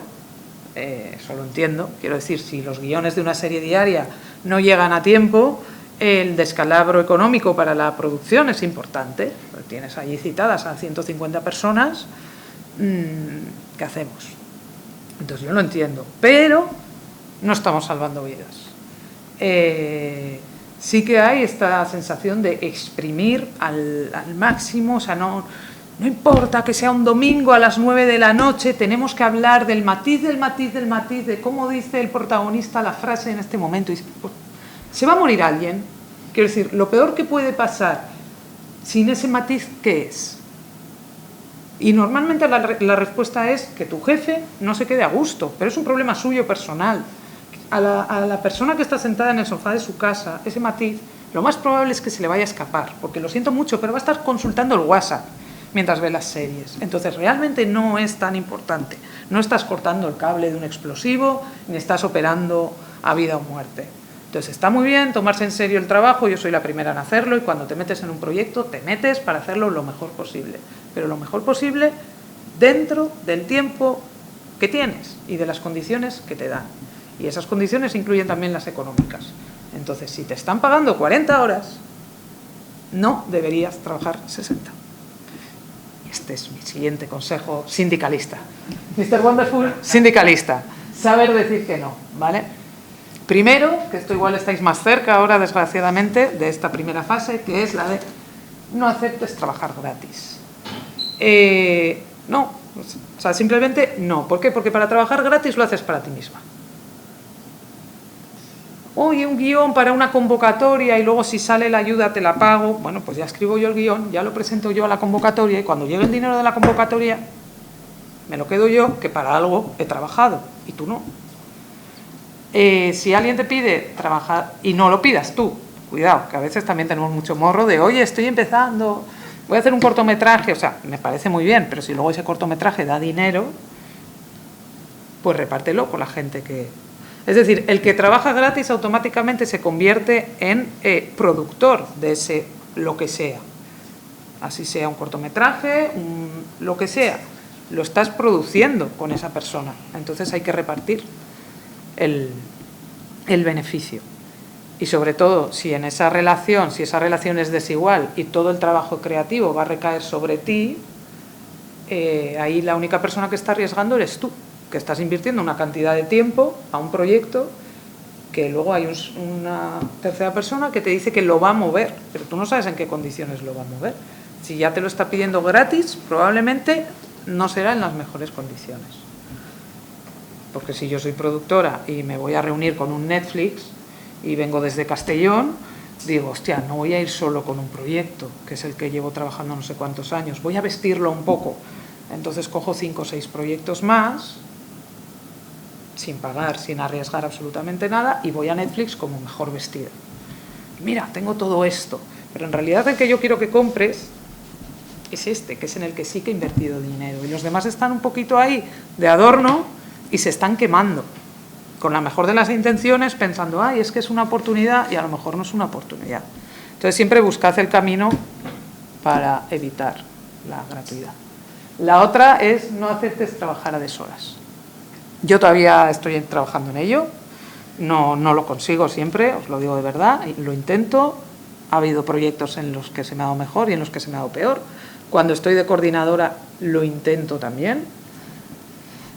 eso lo entiendo, quiero decir, si los guiones de una serie diaria no llegan a tiempo, el descalabro económico para la producción es importante, tienes allí citadas a 150 personas, ¿qué hacemos? Entonces yo lo entiendo, pero no estamos salvando vidas. Sí que hay esta sensación de exprimir al máximo, o sea, no importa que sea un domingo a las 9 de la noche, tenemos que hablar del matiz, de cómo dice el protagonista la frase en este momento. Y pues, se va a morir alguien. Quiero decir, lo peor que puede pasar sin ese matiz, ¿qué es? Y normalmente la respuesta es que tu jefe no se quede a gusto, pero es un problema suyo personal. A la persona que está sentada en el sofá de su casa, ese matiz, lo más probable es que se le vaya a escapar, porque lo siento mucho, pero va a estar consultando el WhatsApp mientras ve las series. Entonces realmente no es tan importante. No estás cortando el cable de un explosivo, ni estás operando a vida o muerte. Entonces está muy bien tomarse en serio el trabajo, yo soy la primera en hacerlo, y cuando te metes en un proyecto, te metes para hacerlo lo mejor posible. Pero lo mejor posible dentro del tiempo que tienes y de las condiciones que te dan. Y esas condiciones incluyen también las económicas. Entonces, si te están pagando 40 horas, no deberías trabajar 60. Este es mi siguiente consejo sindicalista. Mr. Wonderful, sindicalista. Saber decir que no, ¿vale? Primero, que esto igual estáis más cerca ahora, desgraciadamente, de esta primera fase, que es la de no aceptes trabajar gratis. No, o sea, simplemente no. ¿Por qué? Porque para trabajar gratis lo haces para ti misma. Oye, un guión para una convocatoria y luego si sale la ayuda te la pago. Bueno, pues ya escribo yo el guión, ya lo presento yo a la convocatoria y cuando llegue el dinero de la convocatoria me lo quedo yo, que para algo he trabajado y tú no. Si alguien te pide trabajar, y no lo pidas tú, cuidado, que a veces también tenemos mucho morro de, oye, estoy empezando, voy a hacer un cortometraje, o sea, me parece muy bien, pero si luego ese cortometraje da dinero, pues repártelo con la gente que... Es decir, el que trabaja gratis automáticamente se convierte en productor de ese lo que sea. Así sea un cortometraje, lo que sea. Lo estás produciendo con esa persona. Entonces hay que repartir el beneficio. Y sobre todo, si en esa relación, si esa relación es desigual y todo el trabajo creativo va a recaer sobre ti, ahí la única persona que está arriesgando eres tú, que estás invirtiendo una cantidad de tiempo a un proyecto que luego hay una tercera persona que te dice que lo va a mover, pero tú no sabes en qué condiciones lo va a mover. Si ya te lo está pidiendo gratis, probablemente no será en las mejores condiciones. Porque si yo soy productora y me voy a reunir con un Netflix y vengo desde Castellón, digo, hostia, no voy a ir solo con un proyecto, que es el que llevo trabajando no sé cuántos años, voy a vestirlo un poco. Entonces cojo 5 o 6 proyectos más, sin pagar, sin arriesgar absolutamente nada, y voy a Netflix como mejor vestida. Mira, tengo todo esto, pero en realidad el que yo quiero que compres es este, que es en el que sí que he invertido dinero, y los demás están un poquito ahí de adorno y se están quemando, con la mejor de las intenciones, pensando, ay, es que es una oportunidad, y a lo mejor no es una oportunidad. Entonces siempre buscad el camino para evitar la gratuidad. La otra es no hacerte trabajar a deshoras. Yo todavía estoy trabajando en ello, no lo consigo siempre, os lo digo de verdad, lo intento. Ha habido proyectos en los que se me ha dado mejor y en los que se me ha dado peor. Cuando estoy de coordinadora lo intento también.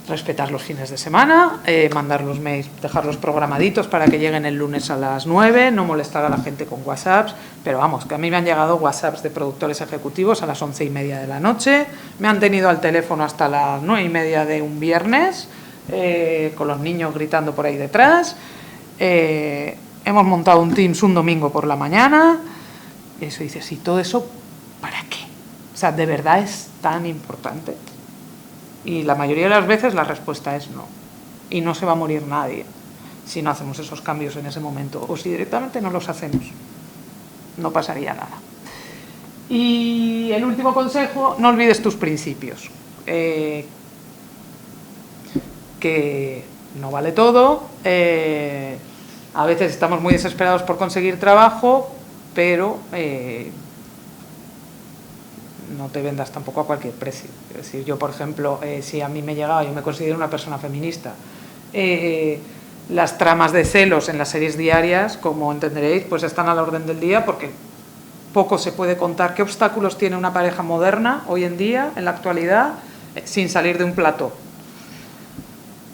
Respetar los fines de semana, mandar los mails, dejarlos programaditos para que lleguen el lunes a las 9, no molestar a la gente con WhatsApps, pero vamos, que a mí me han llegado WhatsApps de productores ejecutivos a las 11:30 de la noche, me han tenido al teléfono hasta las 9:30 de un viernes, con los niños gritando por ahí detrás, hemos montado un Teams un domingo por la mañana, y eso dices, ¿y todo eso para qué? O sea, ¿de verdad es tan importante? Y la mayoría de las veces la respuesta es no. Y no se va a morir nadie si no hacemos esos cambios en ese momento. O si directamente no los hacemos. No pasaría nada. Y el último consejo, no olvides tus principios. Que no vale todo. A veces estamos muy desesperados por conseguir trabajo, pero no te vendas tampoco a cualquier precio. Es decir, yo, por ejemplo, si a mí me llegaba, yo me considero una persona feminista, las tramas de celos en las series diarias, como entenderéis, pues están a la orden del día, porque poco se puede contar qué obstáculos tiene una pareja moderna hoy en día, en la actualidad, sin salir de un plató.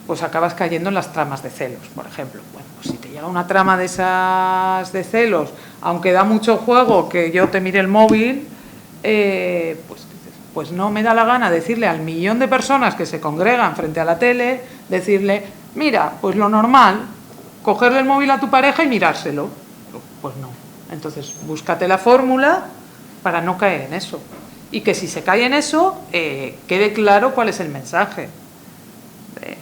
Pues acabas cayendo en las tramas de celos, por ejemplo. Bueno, pues si te llega una trama de esas de celos, aunque da mucho juego que yo te mire el móvil, pues no me da la gana decirle al millón de personas que se congregan frente a la tele, decirle, mira, pues lo normal, cogerle el móvil a tu pareja y mirárselo. Pues no. Entonces, búscate la fórmula para no caer en eso. Y que si se cae en eso, quede claro cuál es el mensaje.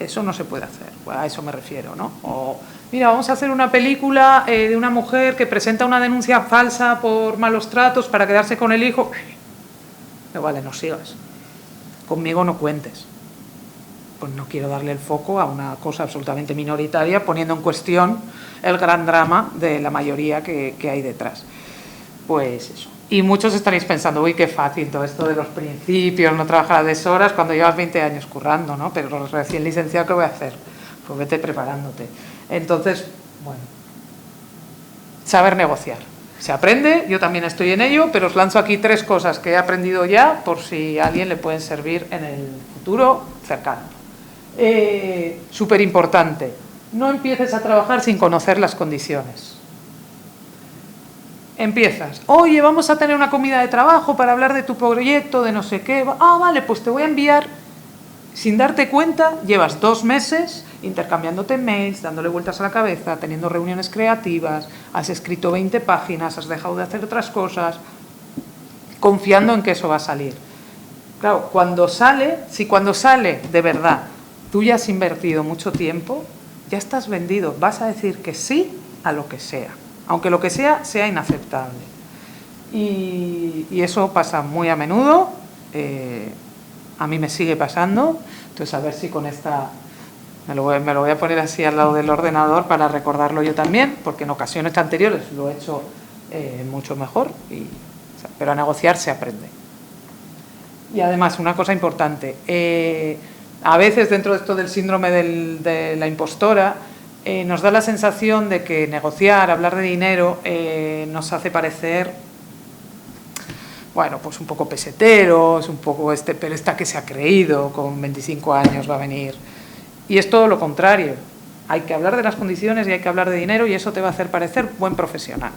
Eso no se puede hacer, pues a eso me refiero, ¿no? O, mira, vamos a hacer una película de una mujer que presenta una denuncia falsa por malos tratos para quedarse con el hijo. No vale, no sigas. Conmigo no cuentes. Pues no quiero darle el foco a una cosa absolutamente minoritaria, poniendo en cuestión el gran drama de la mayoría que hay detrás. Pues eso. Y muchos estaréis pensando, uy, qué fácil todo esto de los principios, no trabajar a deshoras cuando llevas 20 años currando, ¿no? Pero los recién licenciados, ¿qué voy a hacer? Pues vete preparándote. Entonces, bueno, saber negociar. Se aprende, yo también estoy en ello, pero os lanzo aquí 3 cosas que he aprendido ya por si a alguien le pueden servir en el futuro cercano. Súper importante, no empieces a trabajar sin conocer las condiciones. Empiezas, oye, vamos a tener una comida de trabajo para hablar de tu proyecto, de no sé qué. Ah, vale, pues te voy a enviar. Sin darte cuenta, llevas 2 meses intercambiándote mails, dándole vueltas a la cabeza, teniendo reuniones creativas, has escrito 20 páginas, has dejado de hacer otras cosas, confiando en que eso va a salir. Claro, cuando sale de verdad, tú ya has invertido mucho tiempo, ya estás vendido, vas a decir que sí a lo que sea. Aunque lo que sea inaceptable. Y eso pasa muy a menudo, a mí me sigue pasando, entonces a ver si con esta, me lo voy a poner así al lado del ordenador para recordarlo yo también, porque en ocasiones anteriores lo he hecho mucho mejor, pero a negociar se aprende. Y además, una cosa importante, a veces dentro de esto del síndrome de la impostora, nos da la sensación de que negociar, hablar de dinero, nos hace parecer, bueno, pues un poco peseteros, un poco pero esta que se ha creído, con 25 años va a venir. Y es todo lo contrario. Hay que hablar de las condiciones y hay que hablar de dinero y eso te va a hacer parecer buen profesional.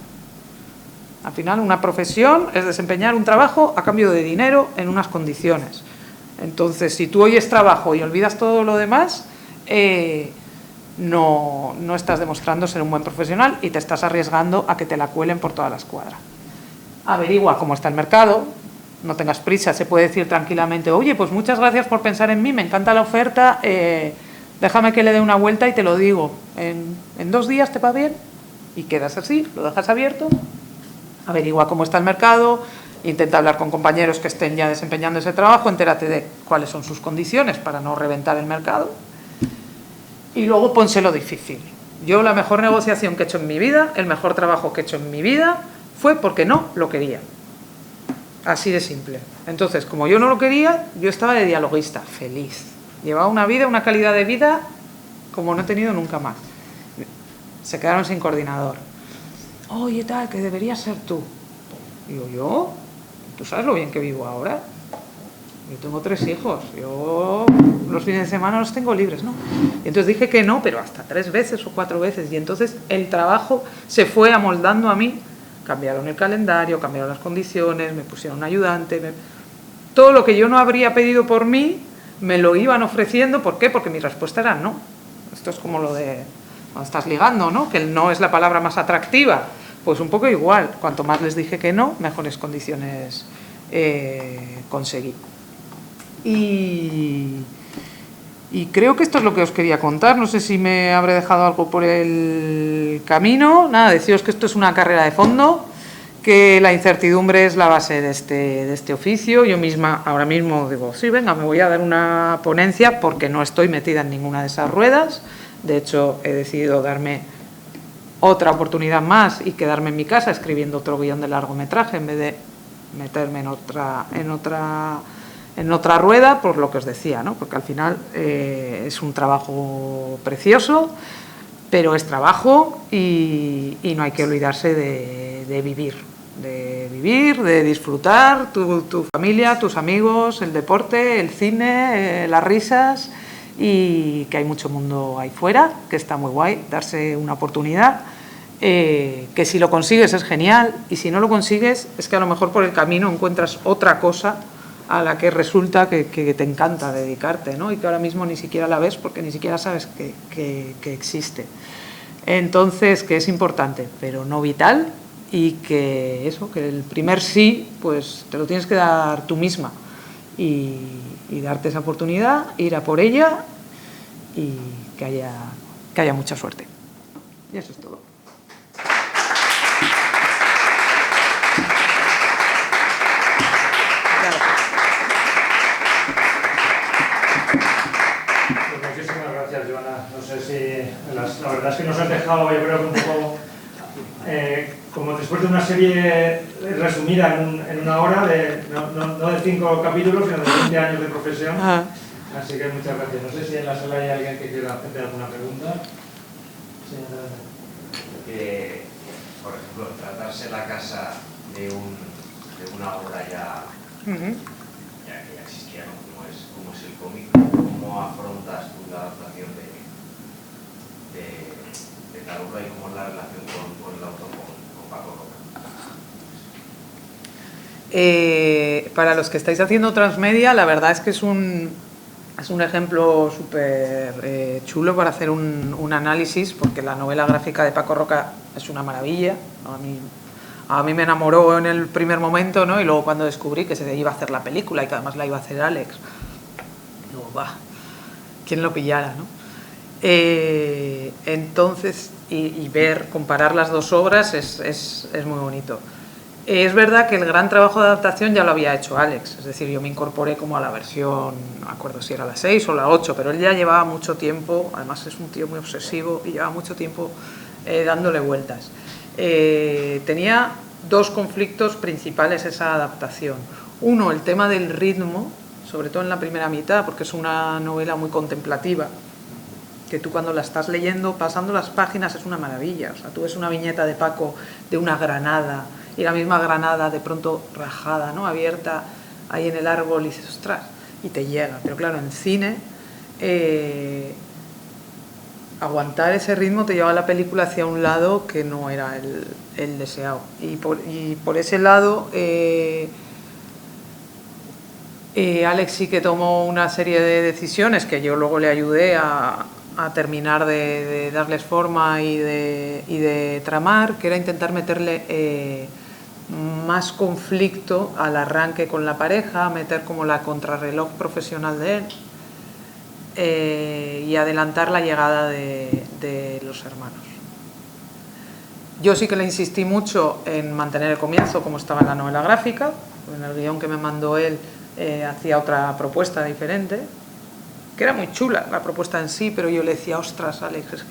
Al final, una profesión es desempeñar un trabajo a cambio de dinero en unas condiciones. Entonces, si tú hoy es trabajo y olvidas todo lo demás, no estás demostrando ser un buen profesional y te estás arriesgando a que te la cuelen por toda la escuadra. Averigua cómo está el mercado, no tengas prisa, se puede decir tranquilamente, oye, pues muchas gracias por pensar en mí, me encanta la oferta, déjame que le dé una vuelta y te lo digo, en 2 días te va bien, y quedas así, lo dejas abierto, averigua cómo está el mercado, intenta hablar con compañeros que estén ya desempeñando ese trabajo, entérate de cuáles son sus condiciones para no reventar el mercado, y luego pónselo difícil. Yo la mejor negociación que he hecho en mi vida, el mejor trabajo que he hecho en mi vida, fue porque no lo quería. Así de simple. Entonces, como yo no lo quería, yo estaba de dialoguista, feliz. Llevaba una vida, una calidad de vida como no he tenido nunca más. Se quedaron sin coordinador. Oye, tal, que deberías ser tú. Digo, ¿yo? ¿Tú sabes lo bien que vivo ahora? Yo tengo 3 hijos. Yo los fines de semana los tengo libres, ¿no? Y entonces dije que no, pero hasta 3 veces o 4 veces. Y entonces el trabajo se fue amoldando a mí. Cambiaron el calendario, cambiaron las condiciones, me pusieron un ayudante. Todo lo que yo no habría pedido por mí, me lo iban ofreciendo. ¿Por qué? Porque mi respuesta era no. Esto es como lo de cuando estás ligando, ¿no? Que el no es la palabra más atractiva. Pues un poco igual. Cuanto más les dije que no, mejores condiciones conseguí. Y creo que esto es lo que os quería contar. No sé si me habré dejado algo por el camino. Nada, deciros que esto es una carrera de fondo, que la incertidumbre es la base de este oficio. Yo misma ahora mismo digo, sí, venga, me voy a dar una ponencia porque no estoy metida en ninguna de esas ruedas. De hecho, he decidido darme otra oportunidad más y quedarme en mi casa escribiendo otro guión de largometraje en vez de meterme en otra rueda, por lo que os decía, ¿no? Porque al final es un trabajo precioso, pero es trabajo y no hay que olvidarse de vivir, de disfrutar tu familia, tus amigos, el deporte, el cine, las risas, y que hay mucho mundo ahí fuera, que está muy guay, darse una oportunidad, que si lo consigues es genial, y si no lo consigues es que a lo mejor por el camino encuentras otra cosa a la que resulta que te encanta dedicarte, ¿no? Y que ahora mismo ni siquiera la ves porque ni siquiera sabes que existe. Entonces, que es importante, pero no vital, y que eso, que el primer sí, pues te lo tienes que dar tú misma y darte esa oportunidad, ir a por ella y que haya mucha suerte. Y eso es todo. Muchísimas gracias, Joana. No sé si la verdad es que nos has dejado, yo creo que un poco como después de una serie resumida en una hora, no de 5 capítulos, sino de 20 años de profesión. Así que muchas gracias. No sé si en la sala hay alguien que quiera hacer alguna pregunta. Sí, por ejemplo, tratarse la casa de una obra ya que ya existía, ¿no? Como es el cómic, ¿cómo afrontas tú la adaptación de la obra y cómo es la relación con el autor, con Paco Roca? Para los que estáis haciendo transmedia, la verdad es que es un ejemplo súper chulo para hacer un análisis, porque la novela gráfica de Paco Roca es una maravilla. A mí me enamoró en el primer momento, ¿no? Y luego cuando descubrí que se iba a hacer la película y que además la iba a hacer Alex, digo, va, ¿quién lo pillara, no? Entonces, y comparar las dos obras es muy bonito. Es verdad que el gran trabajo de adaptación ya lo había hecho Alex, es decir, yo me incorporé como a la versión, no me acuerdo si era la 6 o la 8, pero él ya llevaba mucho tiempo, además es un tío muy obsesivo y llevaba mucho tiempo dándole vueltas. Tenía 2 conflictos principales esa adaptación. Uno, el tema del ritmo, sobre todo en la primera mitad, porque es una novela muy contemplativa, que tú cuando la estás leyendo, pasando las páginas, es una maravilla. O sea, tú ves una viñeta de Paco de una granada, y la misma granada de pronto rajada, ¿no? Abierta ahí en el árbol, y dices, ostras, y te llega. Pero claro, en cine, aguantar ese ritmo te lleva a la película hacia un lado que no era el deseado. Y por ese lado, Alex sí que tomó una serie de decisiones que yo luego le ayudé a terminar de darles forma y de tramar, que era intentar meterle más conflicto al arranque con la pareja, meter como la contrarreloj profesional de él y adelantar la llegada de los hermanos. Yo sí que le insistí mucho en mantener el comienzo como estaba en la novela gráfica. En el guión que me mandó él hacía otra propuesta diferente, que era muy chula la propuesta en sí, pero yo le decía, ostras, Alex,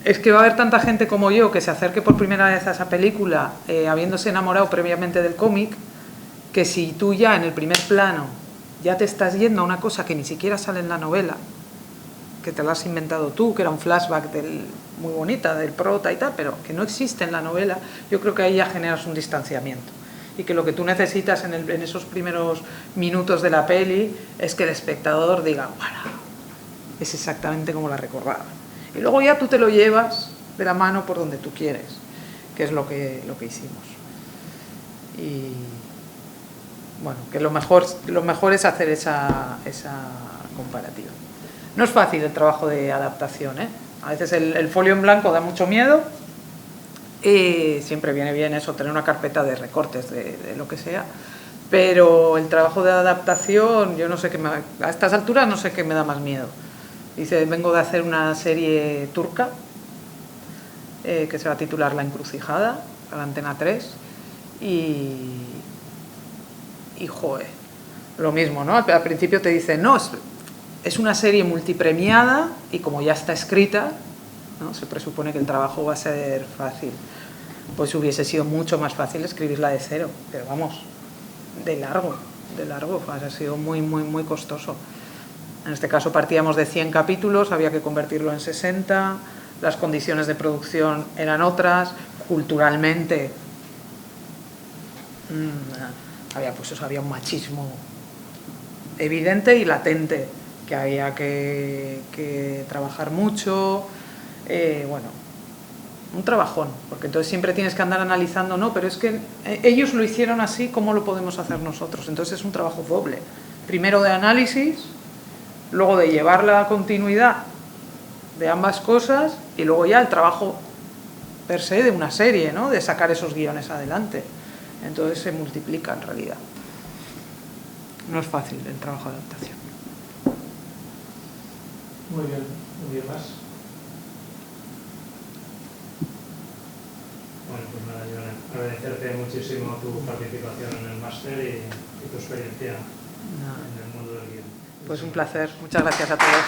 es que va a haber tanta gente como yo que se acerque por primera vez a esa película habiéndose enamorado previamente del cómic, que si tú ya en el primer plano ya te estás yendo a una cosa que ni siquiera sale en la novela, que te la has inventado tú, que era un flashback muy bonita del prota y tal, pero que no existe en la novela, yo creo que ahí ya generas un distanciamiento. Y que lo que tú necesitas en esos primeros minutos de la peli es que el espectador diga, bueno, es exactamente como la recordaba. Y luego ya tú te lo llevas de la mano por donde tú quieres, que es lo que hicimos. Y bueno, que lo mejor es hacer esa comparativa. No es fácil el trabajo de adaptación, ¿eh? A veces el folio en blanco da mucho miedo. Siempre viene bien eso, tener una carpeta de recortes de lo que sea, pero el trabajo de adaptación, yo no sé qué a estas alturas no sé qué me da más miedo. Dice, vengo de hacer una serie turca que se va a titular La Encrucijada, para Antena 3, y joder, lo mismo, ¿no? Al principio te dicen, no, es una serie multipremiada y como ya está escrita, ¿no? Se presupone que el trabajo va a ser fácil. Pues hubiese sido mucho más fácil escribirla de cero, pero vamos, de largo, ha sido muy, muy, muy costoso. En este caso partíamos de 100 capítulos, había que convertirlo en 60, las condiciones de producción eran otras, culturalmente había un machismo evidente y latente, que había que trabajar mucho, un trabajón, porque entonces siempre tienes que andar analizando, no, pero es que ellos lo hicieron así, ¿cómo lo podemos hacer nosotros? Entonces es un trabajo doble, primero de análisis, luego de llevar la continuidad de ambas cosas y luego ya el trabajo per se de una serie, ¿no? De sacar esos guiones adelante. Entonces se multiplica en realidad. No es fácil el trabajo de adaptación. Muy bien, más. Bueno, pues nada, Joana, agradecerte muchísimo tu participación en el máster y tu experiencia en el mundo del guión. Pues un placer. Muchas gracias a todos.